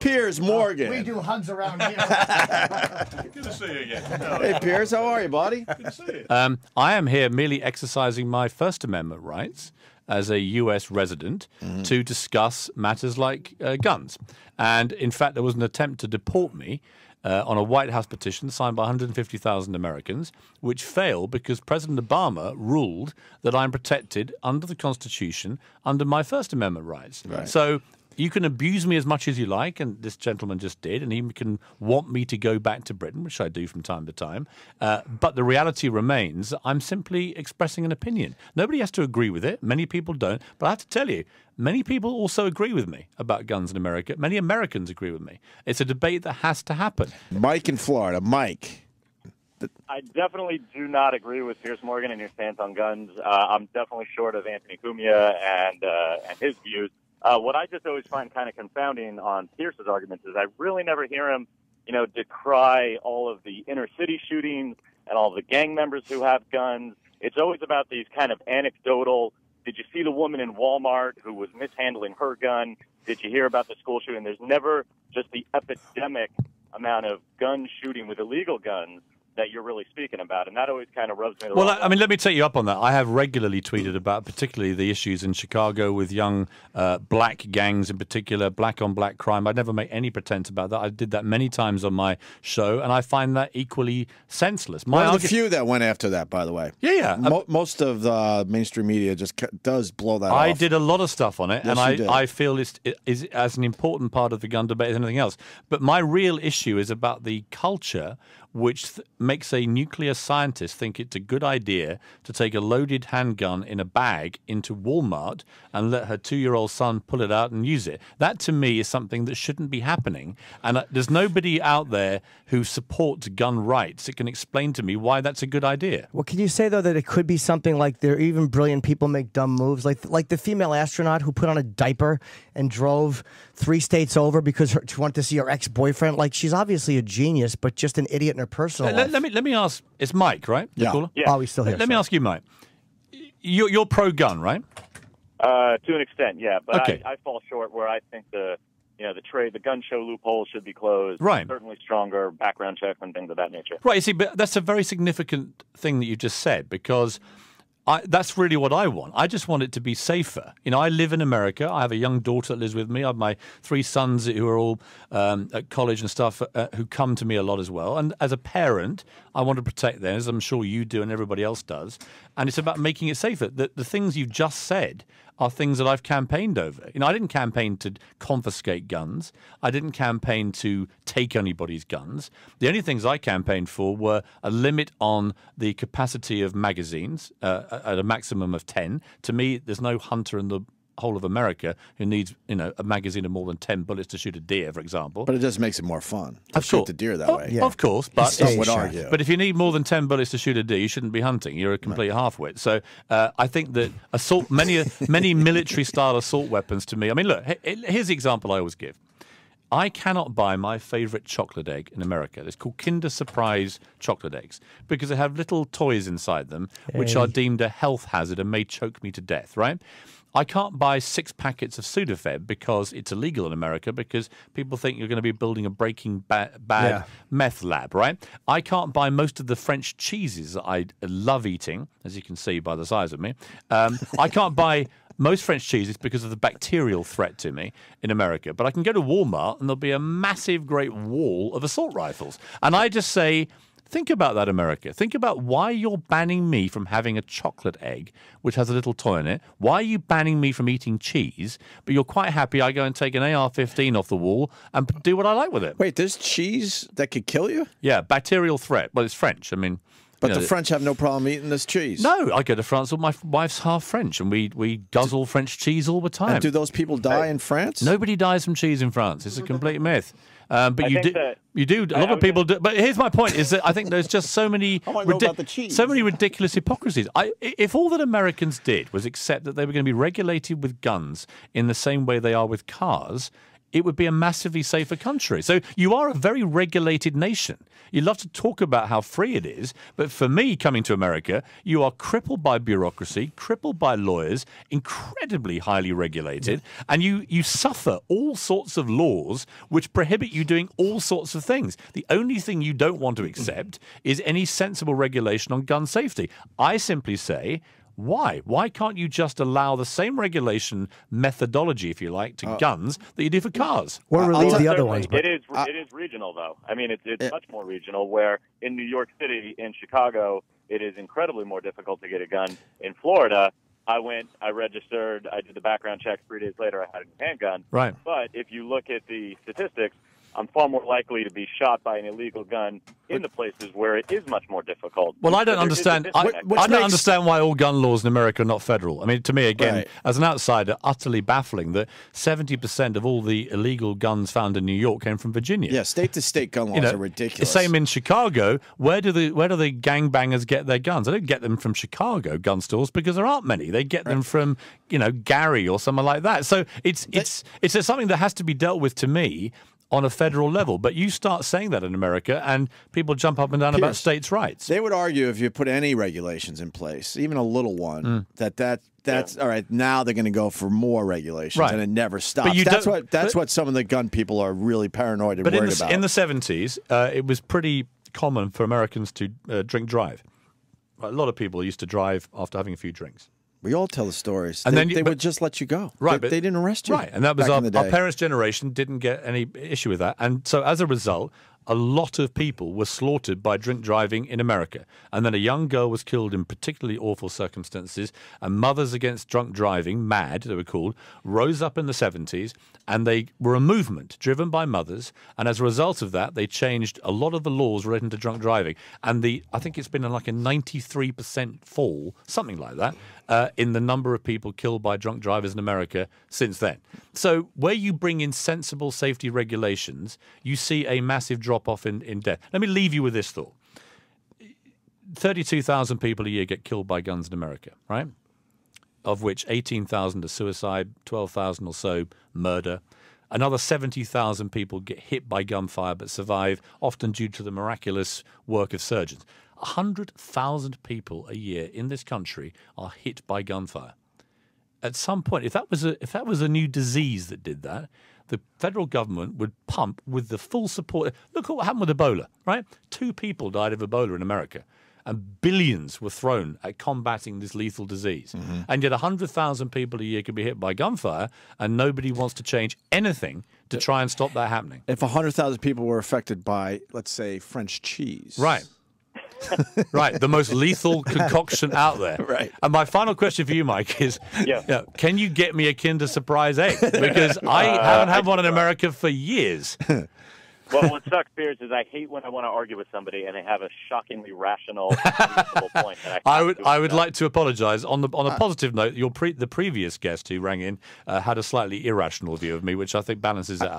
Piers Morgan. We do hugs around here. Good to see you again. Hey, Piers, how are you, buddy? Good to see you. I am here merely exercising my First Amendment rights as a U.S. resident to discuss matters like guns. And, in fact, there was an attempt to deport me on a White House petition signed by 150,000 Americans, which failed because President Obama ruled that I'm protected under the Constitution under my First Amendment rights. Right. So you can abuse me as much as you like, and this gentleman just did, and he can want me to go back to Britain, which I do from time to time. But the reality remains, I'm simply expressing an opinion. Nobody has to agree with it. Many people don't. But I have to tell you, many people also agree with me about guns in America. Many Americans agree with me. It's a debate that has to happen. Mike in Florida. Mike. I definitely do not agree with Piers Morgan and your stance on guns. I'm definitely short of Anthony Cumia and his views. What I just always find kind of confounding on Pierce's arguments is I really never hear him, decry all of the inner city shootings and all the gang members who have guns. It's always about these kind of anecdotal, did you see the woman in Walmart who was mishandling her gun? Did you hear about the school shooting? There's never just the epidemic amount of gun shooting with illegal guns that you're really speaking about, and that always kind of rubs me the wrong way. I mean, let me take you up on that. I have regularly tweeted about particularly the issues in Chicago with young black gangs in particular, black-on-black crime. I never make any pretense about that. I did that many times on my show, and I find that equally senseless. One of the few that went after that, by the way. Yeah. Most of the mainstream media just does blow that off. I did a lot of stuff on it, Yes, and you did. I feel it is as an important part of the gun debate as anything else. But my real issue is about the culture which makes a nuclear scientist think it's a good idea to take a loaded handgun in a bag into Walmart and let her 2-year-old son pull it out and use it. That, to me, is something that shouldn't be happening. And there's nobody out there who supports gun rights that can explain to me why that's a good idea. Well, can you say, though, that it could be something like there even brilliant people make dumb moves? Like the female astronaut who put on a diaper and drove 3 states over because she wanted to see her ex-boyfriend. Like, she's obviously a genius, but just an idiot in her personal life. Let me ask. It's Mike, right? Yeah. Oh, he's still here. Let me ask you, Mike. You're pro-gun, right? To an extent, yeah, but Okay. I fall short where I think the gun show loophole should be closed. Right. Certainly stronger background checks and things of that nature. Right. You see, but that's a very significant thing that you just said, because that's really what I want. I just want it to be safer. I live in America. I have a young daughter that lives with me. I have my 3 sons who are all at college and stuff who come to me a lot as well. And as a parent, I want to protect them, as I'm sure you do and everybody else does. And it's about making it safer. The things you've just said are things that I've campaigned over. I didn't campaign to confiscate guns. I didn't campaign to take anybody's guns. The only things I campaigned for were a limit on the capacity of magazines at a maximum of 10. To me, there's no hunter in the whole of America who needs, a magazine of more than 10 bullets to shoot a deer, for example. But it just makes it more fun to Of shoot course. the deer that way. Of course, but Some would argue. But if you need more than 10 bullets to shoot a deer, you shouldn't be hunting. You're a complete half-wit. So I think that many military-style assault weapons to me. I mean, look, here's the example I always give. I cannot buy my favorite chocolate egg in America. It's called Kinder Surprise chocolate eggs because they have little toys inside them which are deemed a health hazard and may choke me to death, right? I can't buy 6 packets of Sudafed because it's illegal in America because people think you're going to be building a Breaking Bad meth lab, right? I can't buy most of the French cheeses that I love eating, as you can see by the size of me. I can't buy most French cheeses because of the bacterial threat to me in America. But I can go to Walmart and there'll be a massive, great wall of assault rifles. And I just say, think about that, America. Think about why you're banning me from having a chocolate egg, which has a little toy in it. Why are you banning me from eating cheese? But you're quite happy I go and take an AR-15 off the wall and do what I like with it. Wait, there's cheese that could kill you? Yeah, bacterial threat. Well, it's French. I mean... But the French have no problem eating this cheese. No, I go to France. Well, my wife's half French, and we guzzle French cheese all the time. And do those people die in France? Nobody dies from cheese in France. It's a complete myth. But you do. A lot of people do. But here's my point: is that I think there's just so many ridiculous hypocrisies. If all that Americans did was accept that they were going to be regulated with guns in the same way they are with cars, it would be a massively safer country. So you are a very regulated nation. You love to talk about how free it is, but for me, coming to America, you are crippled by bureaucracy, crippled by lawyers, incredibly highly regulated, and you suffer all sorts of laws which prohibit you doing all sorts of things. The only thing you don't want to accept is any sensible regulation on gun safety. I simply say, why? Why can't you just allow the same regulation methodology, if you like, to guns that you do for cars? Or relieve the other ones. It is regional, though. I mean, it's much more regional, where in New York City, in Chicago, it is incredibly more difficult to get a gun. In Florida, I registered, I did the background check. 3 days later, I had a handgun. Right. But if you look at the statistics, I'm far more likely to be shot by an illegal gun in the places where it is much more difficult. Well, I don't understand. I don't understand why all gun laws in America are not federal. I mean, to me, again, as an outsider, utterly baffling that 70% of all the illegal guns found in New York came from Virginia. Yeah, state-to-state gun laws are ridiculous. Same in Chicago. Where do the gangbangers get their guns? They don't get them from Chicago gun stores because there aren't many. They get them from, Gary or somewhere like that. So it's something that has to be dealt with, to me, on a federal level. But you start saying that in America and people jump up and down about states' rights. They would argue if you put any regulations in place, even a little one, that's all right. Now they're going to go for more regulations, and it never stops. That's what some of the gun people are really paranoid and worried about. In the 70s, it was pretty common for Americans to drink drive. A lot of people used to drive after having a few drinks. We all tell the stories. And they would just let you go. Right. They didn't arrest you. Right. And that was our parents' generation didn't get any issue with that. And so as a result, a lot of people were slaughtered by drink driving in America. And then a young girl was killed in particularly awful circumstances. And Mothers Against Drunk Driving, MAD, they were called, rose up in the 70s. And they were a movement driven by mothers. And as a result of that, they changed a lot of the laws relating to drunk driving. And I think it's been like a 93% fall, something like that, in the number of people killed by drunk drivers in America since then. So where you bring in sensible safety regulations, you see a massive drop-off in death. Let me leave you with this thought. 32,000 people a year get killed by guns in America, right? Of which 18,000 are suicide, 12,000 or so murder. Another 70,000 people get hit by gunfire but survive, often due to the miraculous work of surgeons. 100,000 people a year in this country are hit by gunfire. At some point, if that was a new disease that did that, the federal government would pump with the full support. Look at what happened with Ebola, right? 2 people died of Ebola in America, and billions were thrown at combating this lethal disease. And yet 100,000 people a year could be hit by gunfire, and nobody wants to change anything to try and stop that happening. If 100,000 people were affected by, let's say, French cheese. Right. Right, the most lethal concoction out there. Right. And my final question for you, Mike, is can you get me a Kinder Surprise egg? Because I haven't had one in America for years. Well, what sucks, Piers, is I hate when I want to argue with somebody and they have a shockingly rational, reasonable point. That I would like to apologise. On a positive note, the previous guest who rang in had a slightly irrational view of me, which I think balances it out.